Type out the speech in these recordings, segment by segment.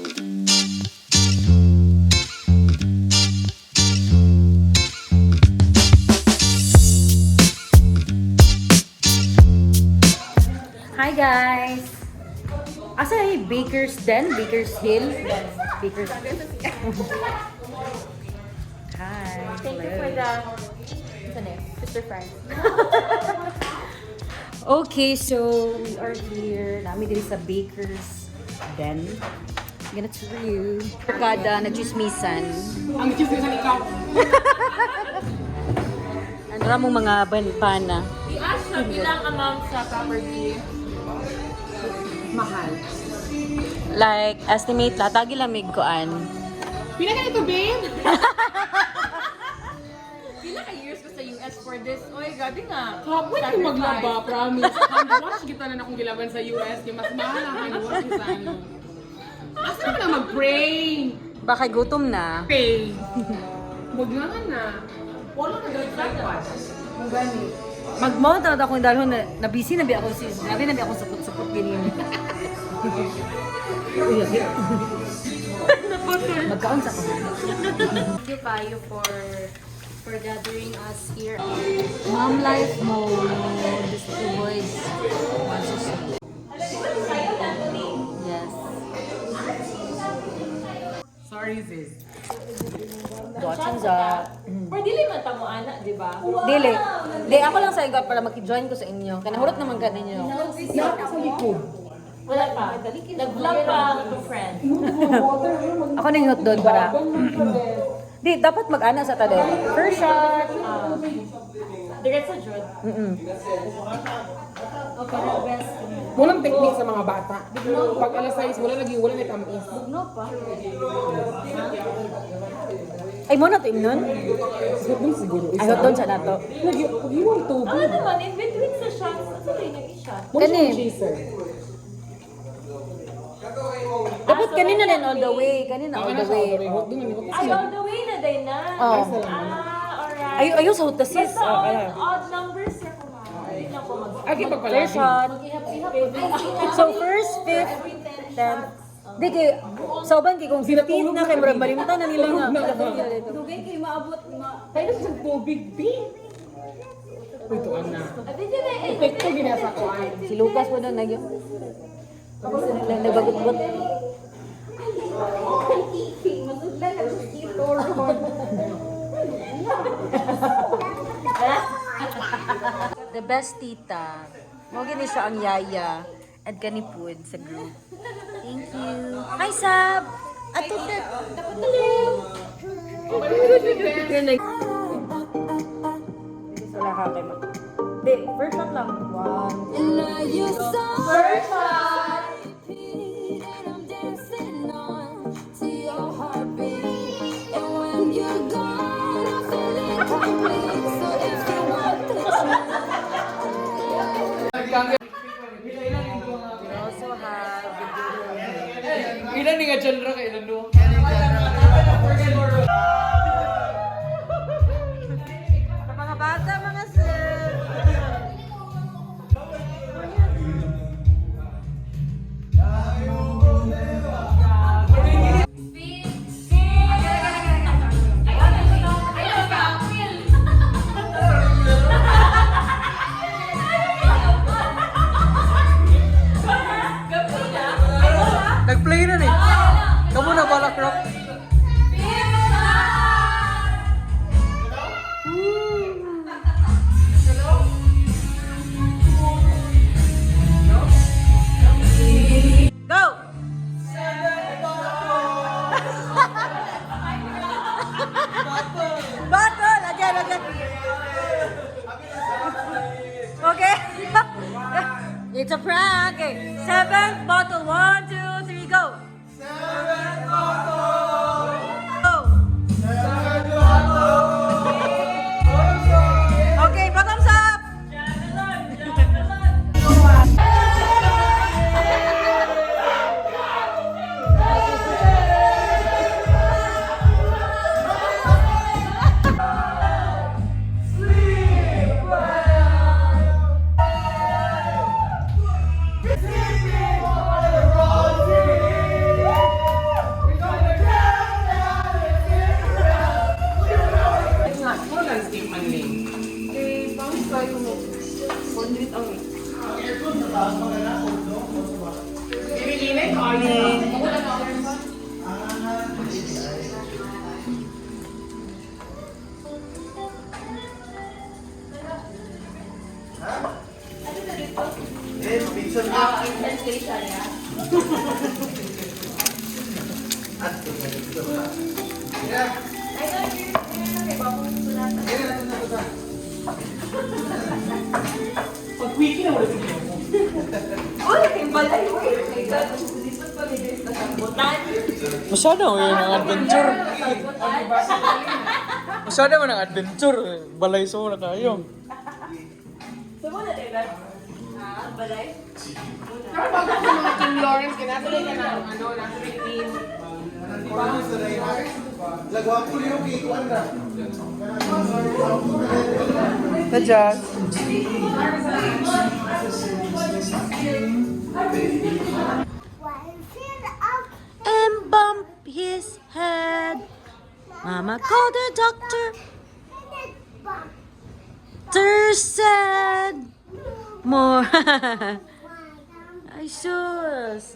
Hi guys! Asa ay Baker's Den? Baker's Hill? Baker's Hi! Thank you for the Mr. Frank. Okay, so we are here. Nami diri sa Baker's Den. I'm gonna tour you. Kada nagchismisan. Ang chismisan ikaw. Ano ra mong mga banpana? I-ask siya bilang amount sa property. Mahal. Like, estimate la, tagi lamig koan. Pila ka ito, babe? Pila ka years ko sa US for this? Oy, gabi nga. Kapag yung maglaba, promise. Hand wash kita na akong gilaban sa US. Yung mas mahal ang hand wash sa ano. Asa naman na mag-pray? Baka gutom na. Pay. Maglangan na. Wala na gawin sa Magani. Magmawad na akong dalhon na busy na bi ako sis. Grabe na bi ako sapot-sapot ganyan. Magkaon sa ko. Thank you, Payo, for gathering us here. Mom life mode. These two boys want to see. Yes. Sorry, sis. Watching za. Or dili man tamo anak, di ba? Dili. Di ako lang sa iga para maki-join ko sa inyo. Kanahurot naman ka ninyo. Naka sa likod. Wala pa. Nag-vlog pa to friend. Ako na yung hotdog para. Di, dapat mag-ana sa tade. First shot. Direct sa Jud. Walang technique sa mga bata. Pag alas 6, wala na tamis. Bugno pa. Ay, mo na to imnon? Siguro siguro. Ay, hotdog sa nato. Pag-iwan tubig. Ano naman, in between sa shots, ano rin nag-i-shot? Muna Kani. siyang chaser. Dapat kanina din all the way. Kanina all the way. Ay, all the way na din na. Oh. Alright. Ayaw sa hotas sis. Basta odd numbers siya ko ma. Hindi na po mag- Agi First pagpalagi. shot. Ihap-ihap. So first, fifth, 10th. Di kay, sa uban kay kung 15th na kay murag malimtan na nila nga. Dugay kayo maabot. Tayo na sa tubig, babe. Uy, tuan na. Abi din eh. Epekto ginasa ko ay. Si Lucas po doon nagyo. Tapos sila nagbagot-got. The best tita. Mo gini siya ang yaya at kanipud sa group. Thank you. Hi Sab. Ato na. Dapat wala ka kay ma. Di, first shot lang. One. First shot. We also have Ilan ni nga genre ka ilan doon? sa mga bata, mga sir. Nag-play na eh. Kamu na balak rock. Go! Bottle! Again. Okay? It's a prank. Okay. 7th bottle. 1, 2, 3, go! 7th bottle! Go! Okay, bottoms up! Init, kain. Pag wiki na ulit niyo. Masyado yun ang adventure. Masyado man ang adventure. Balay so na kayo. Pero bago ko mga King Lawrence, kinatuloy ka na, ano, nasa 15. Nadyan. And bump his head. Mama called the doctor. Doctor said more. I sure. It's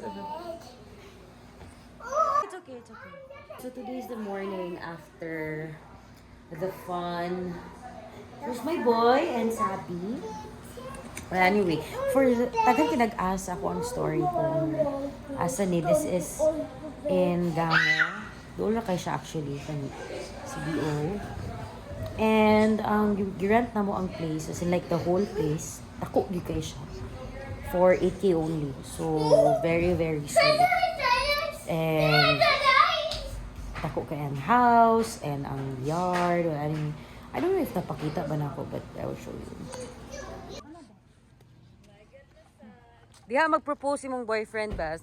okay, it's okay. So today is the morning after the fun. There's my boy and Sabi. Well, anyway, for tagang kinag-asa ako ang story kung asa ni this is in Gamo. Doon na kayo siya actually sa BO. And girent na mo ang place, as in like the whole place, tako di kayo siya for 8K only. So very very solid. And tako kay ang house and ang yard. Well, I don't know if napakita ba na ako, but I will show you. Diha mag-propose mong boyfriend, Bas.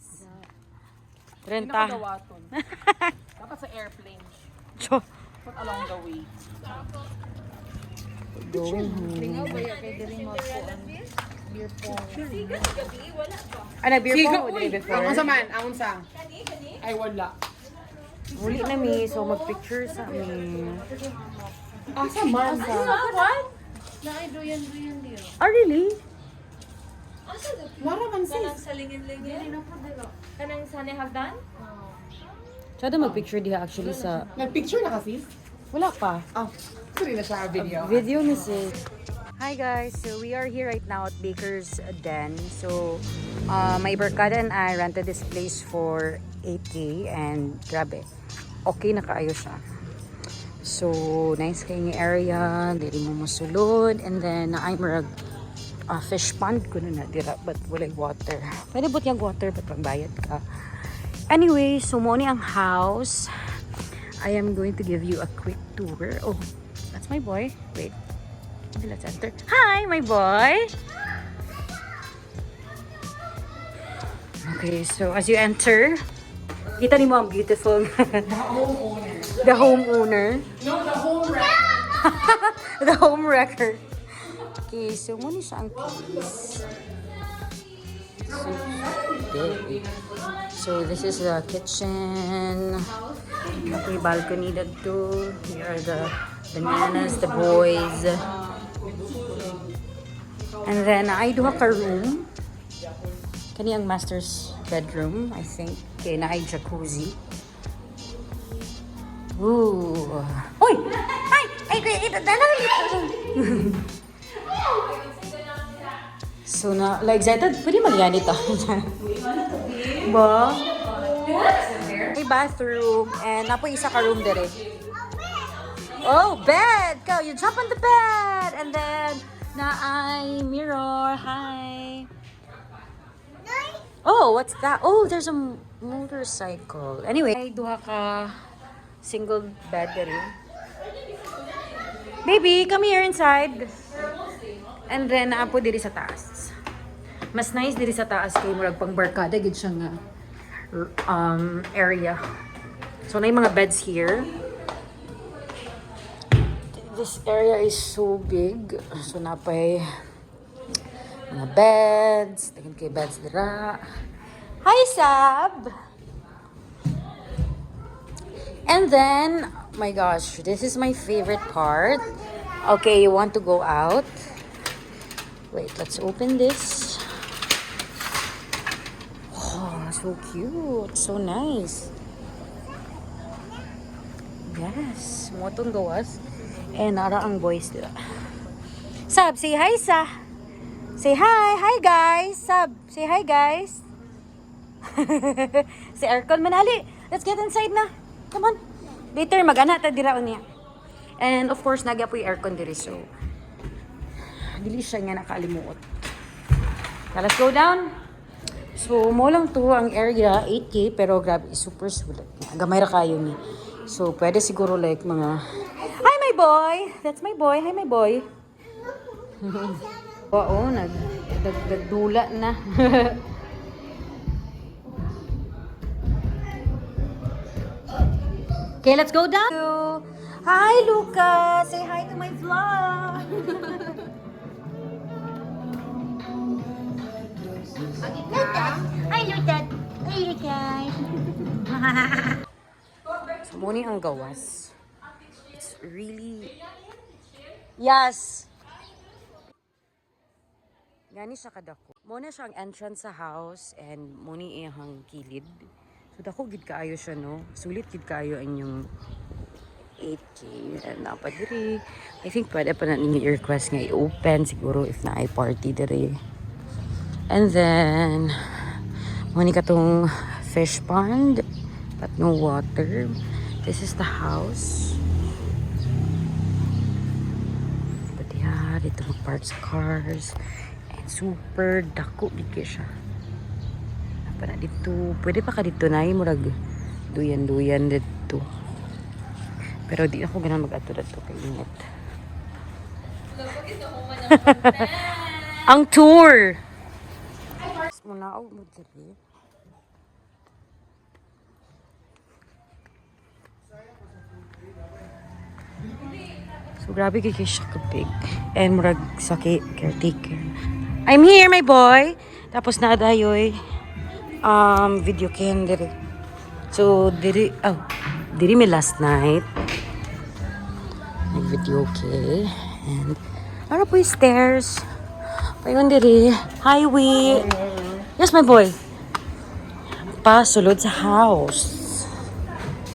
Renta. Dawaton. Dapat sa airplane. Cho. Put along the way. Going home. Beer pong. Ano, beer Siga, pong uy! day before? Ang man, ang sa. Ay, wala. Uli na mi, so mag-picture sa mi. Asa man sa. Oh, really? Wala man sis. Kanang sani hagdan? Siya mag-picture diha actually sa... Nag-picture na ka sis? Wala pa. Oh, sorry na siya video. Video ni sis. Hi guys, so we are here right now at Baker's Den. So, my barkada and I rented this place for 8K and grabe, okay na kaayo siya. So, nice kayong area, dili mo masulod, and then I'm fish pond ko na dira, but wala water. Pwede but yung water, but pangbayad ka. Anyway, so mo ni ang house. I am going to give you a quick tour. Oh, that's my boy. Wait. Let's enter. Hi, my boy. Okay, so as you enter, kita ni mo ang beautiful the homeowner. No, the home wreck. The home wrecker. Okay, so muna siya ang keys. So this is the kitchen. Okay, balcony dito. Here are the bananas, the boys. And then I do have a room. Kani ang master's bedroom, I think. Okay, na ay jacuzzi. Ooh. Uy! Ay! Ay! So na, like excited, pwede mag-yan ito. Ba? May bathroom and napo isa ka room dire. Oh, bed! Go, you jump on the bed! And then, na ay mirror. Hi! Oh, what's that? Oh, there's a motorcycle. Anyway, ay duha ka single bed dire. Baby, come here inside. And then, naapo diri sa taas. Mas nice diri sa taas kay murag pang barkada gid siya nga area. So, na yung mga beds here. This area is so big. So, napay mga beds. Tingin kay beds dira. Hi, Sab! And then, my gosh, this is my favorite part. Okay, you want to go out? Wait, let's open this. so cute. So nice. Yes. Motong gawas. And nara ang boys nila. Sab, say hi sa. Say hi. Hi guys. Sab, say hi guys. Si aircon manali. Let's get inside na. Come on. Later mag-ana ta dira unya. And of course nagya po yung aircon diri so dili siya nga nakalimuot. Now, let's go down. So mo lang to ang area 8K pero grabe super sulit. Gamay ra kayo ni. So pwede siguro like mga hi my boy. That's my boy. Hi my boy. Oo, nagdula na. Okay, let's go down. Hi, Luca. Say hi to my vlog. Hi, Luca. Hi, Luca. So, muna ang gawas. It's really... Yes. Gani siya kadako. Muna siya ang entrance sa house and muna iyang kilid. So, dako gid kaayo siya, no? Sulit gid kaayo ang yung 8K. And dapat diri. I think pwede pa na ninyo i-request nga i-open siguro if na ay party diri. And then, muna katong fish pond but no water. This is the house. But yeah, dito mag-park sa cars. And super dako gid siya. Para dito, pwede pa ka dito na murag duyan-duyan dito. Pero di ako ganang mag-ato dito kay init. Ang tour. Muna ako mo diri. So grabe kay siya kabig. And murag saki caretaker. I'm here my boy. Tapos na dayoy video cam diri. So diri diri mi last night. Nag video okay and ara po yung stairs. Payon diri. Highway. Yes my boy. Pasulod sa house.